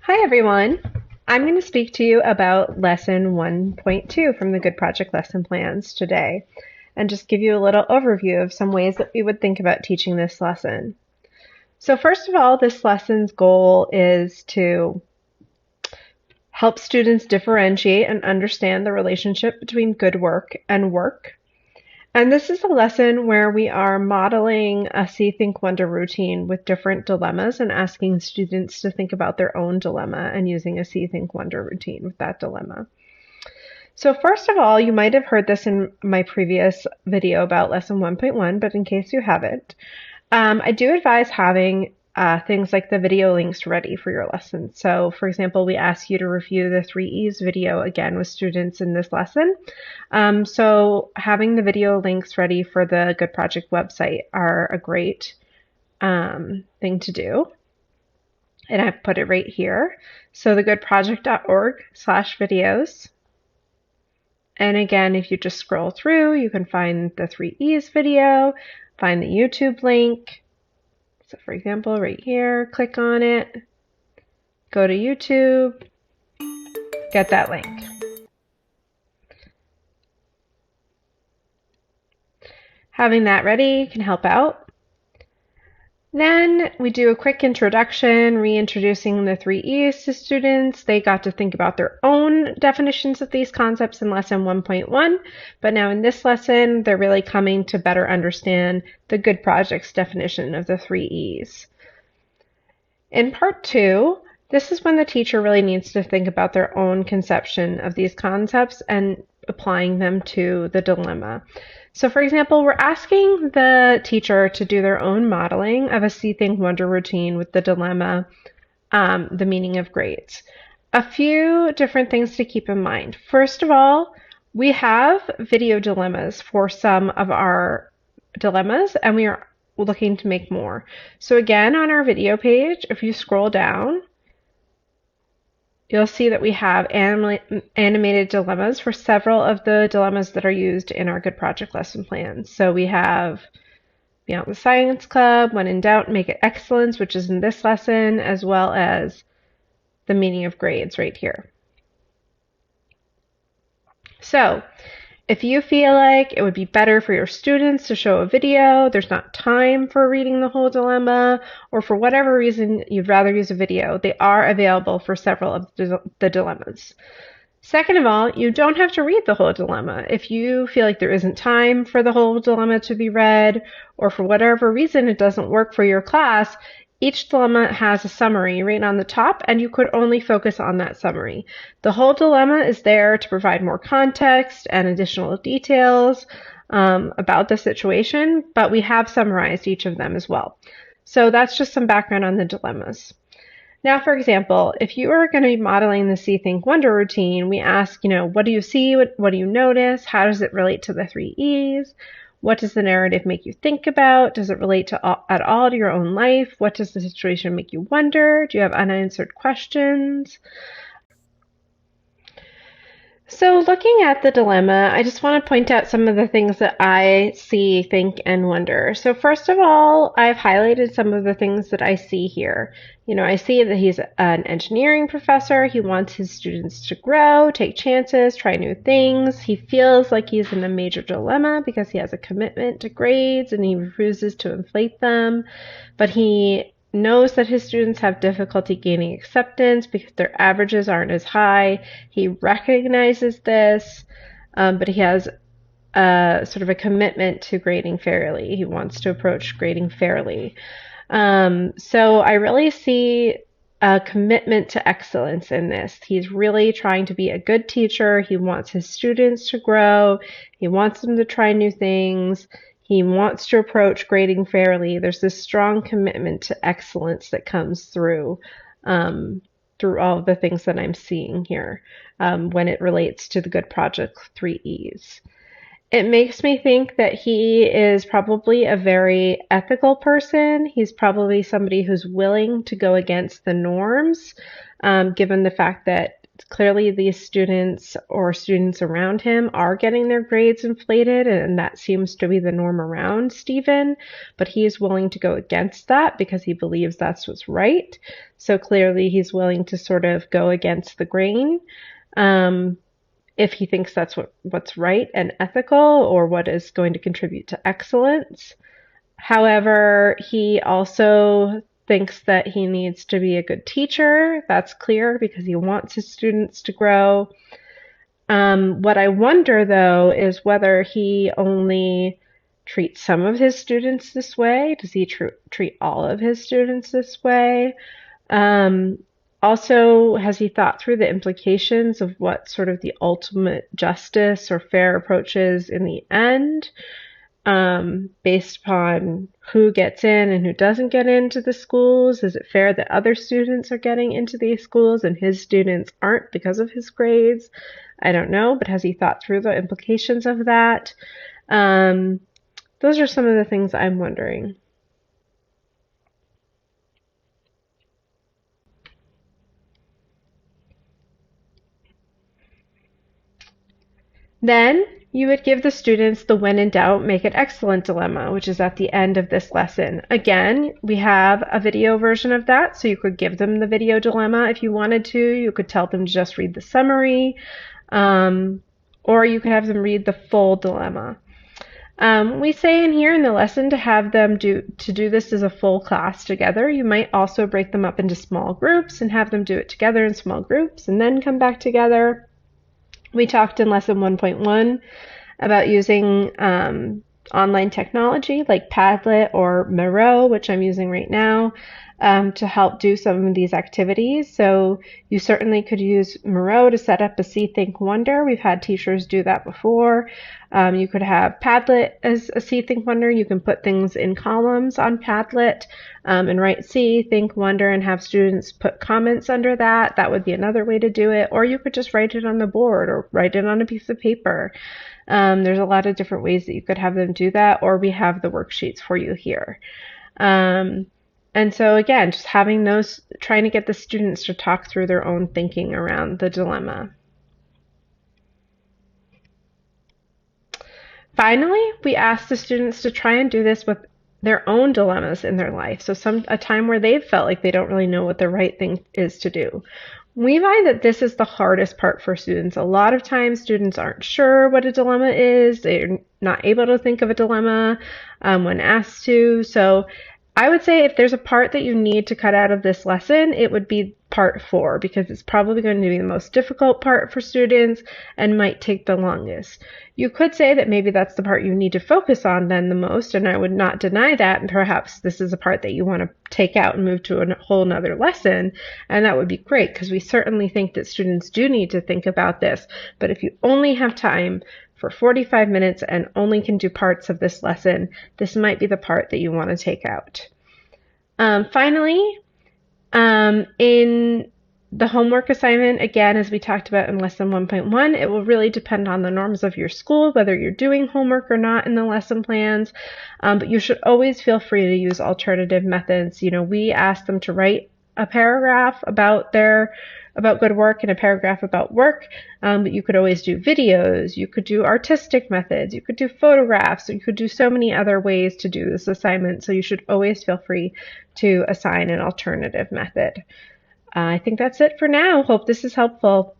Hi everyone. I'm going to speak to you about lesson 1.2 from the Good Project lesson plans today and just give you a little overview of some ways that we would think about teaching this lesson. So first of all, this lesson's goal is to help students differentiate and understand the relationship between good work and work. And this is a lesson where we are modeling a See, Think, Wonder routine with different dilemmas and asking students to think about their own dilemma and using a See, Think, Wonder routine with that dilemma. So first of all, you might have heard this in my previous video about lesson 1.1, but in case you haven't, I do advise having things like the video links ready for your lesson. So for example, we ask you to review the 3E's video again with students in this lesson. So having the video links ready for the Good Project website are a great thing to do. And I've put it right here. So thegoodproject.org/videos. And again, if you just scroll through, you can find the 3E's video, find the YouTube link. So for example, right here, click on it, go to YouTube, get that link. Having that ready can help out. Then we do a quick introduction, reintroducing the 3E's to students. They got to think about their own definitions of these concepts in lesson 1.1, but now in this lesson, they're really coming to better understand the Good Project's definition of the 3E's. In part 2, this is when the teacher really needs to think about their own conception of these concepts and applying them to the dilemma. So for example, we're asking the teacher to do their own modeling of a See, Think, Wonder routine with the dilemma, the meaning of grades. A few different things to keep in mind. First of all, we have video dilemmas for some of our dilemmas, and we are looking to make more. So again, on our video page, if you scroll down, you'll see that we have animated dilemmas for several of the dilemmas that are used in our Good Project lesson plans. So we have Beyond the Science Club, When in Doubt, Make it Excellence, which is in this lesson, as well as the meaning of grades right here. So if you feel like it would be better for your students to show a video, there's not time for reading the whole dilemma, or for whatever reason you'd rather use a video, they are available for several of the dilemmas. Second of all, you don't have to read the whole dilemma. If you feel like there isn't time for the whole dilemma to be read, or for whatever reason it doesn't work for your class, each dilemma has a summary right on the top, and you could only focus on that summary. The whole dilemma is there to provide more context and additional details about the situation, but we have summarized each of them as well. So that's just some background on the dilemmas. Now, for example, if you are going to be modeling the See, Think, Wonder routine, we ask, what do you see? What do you notice? How does it relate to the 3E's? What does the narrative make you think about? Does it relate at all to your own life? What does the situation make you wonder? Do you have unanswered questions? So looking at the dilemma, I just want to point out some of the things that I see, think, and wonder. So first of all, I've highlighted some of the things that I see here. I see that he's an engineering professor. He wants his students to grow, take chances, try new things. He feels like he's in a major dilemma because he has a commitment to grades and he refuses to inflate them. But he knows that his students have difficulty gaining acceptance because their averages aren't as high. He recognizes this, but he has sort of a commitment to grading fairly. He wants to approach grading fairly. So I really see a commitment to excellence in this. He's really trying to be a good teacher. He wants his students to grow. He wants them to try new things. He wants to approach grading fairly. There's this strong commitment to excellence that comes through all of the things that I'm seeing here when it relates to the Good Project 3E's. It makes me think that he is probably a very ethical person. He's probably somebody who's willing to go against the norms, given the fact that Clearly, these students or students around him are getting their grades inflated, and that seems to be the norm around Stephen, but he is willing to go against that because he believes that's what's right. So clearly, he's willing to sort of go against the grain if he thinks that's what's right and ethical or what is going to contribute to excellence. However, he also thinks that he needs to be a good teacher. That's clear because he wants his students to grow. What I wonder, though, is whether he only treats some of his students this way. Does he treat all of his students this way? Also, has he thought through the implications of what sort of the ultimate justice or fair approach is in the end? Based upon who gets in and who doesn't get into the schools? Is it fair that other students are getting into these schools and his students aren't because of his grades? I don't know, but has he thought through the implications of that? Those are some of the things I'm wondering. Then you would give the students the when in doubt, make it excellent dilemma, which is at the end of this lesson. Again, we have a video version of that, so you could give them the video dilemma if you wanted to. You could tell them to just read the summary, or you could have them read the full dilemma. We say in here in the lesson to have them do this as a full class together. You might also break them up into small groups and have them do it together in small groups and then come back together. We talked in lesson 1.1 about using online technology like Padlet or Miro, which I'm using right now, to help do some of these activities. So you certainly could use Miro to set up a See, Think, Wonder. We've had teachers do that before. You could have Padlet as a See, Think, Wonder. You can put things in columns on Padlet and write See, Think, Wonder and have students put comments under that. That would be another way to do it. Or you could just write it on the board or write it on a piece of paper. There's a lot of different ways that you could have them do that, or we have the worksheets for you here. And so again, just having those, trying to get the students to talk through their own thinking around the dilemma. Finally, we ask the students to try and do this with their own dilemmas in their life. So a time where they've felt like they don't really know what the right thing is to do. We find that this is the hardest part for students. A lot of times students aren't sure what a dilemma is. They're not able to think of a dilemma when asked to. So I would say if there's a part that you need to cut out of this lesson, it would be part 4, because it's probably going to be the most difficult part for students and might take the longest. You could say that maybe that's the part you need to focus on then the most, and I would not deny that, and perhaps this is a part that you want to take out and move to a whole nother lesson, and that would be great, because we certainly think that students do need to think about this. But if you only have time for 45 minutes and only can do parts of this lesson, this might be the part that you want to take out. Finally, in the homework assignment, again, as we talked about in lesson 1.1, it will really depend on the norms of your school, whether you're doing homework or not in the lesson plans, but you should always feel free to use alternative methods. You know, we ask them to write a paragraph about good work and a paragraph about work, but you could always do videos, you could do artistic methods, you could do photographs, you could do so many other ways to do this assignment, so you should always feel free to assign an alternative method. I think that's it for now. Hope this is helpful.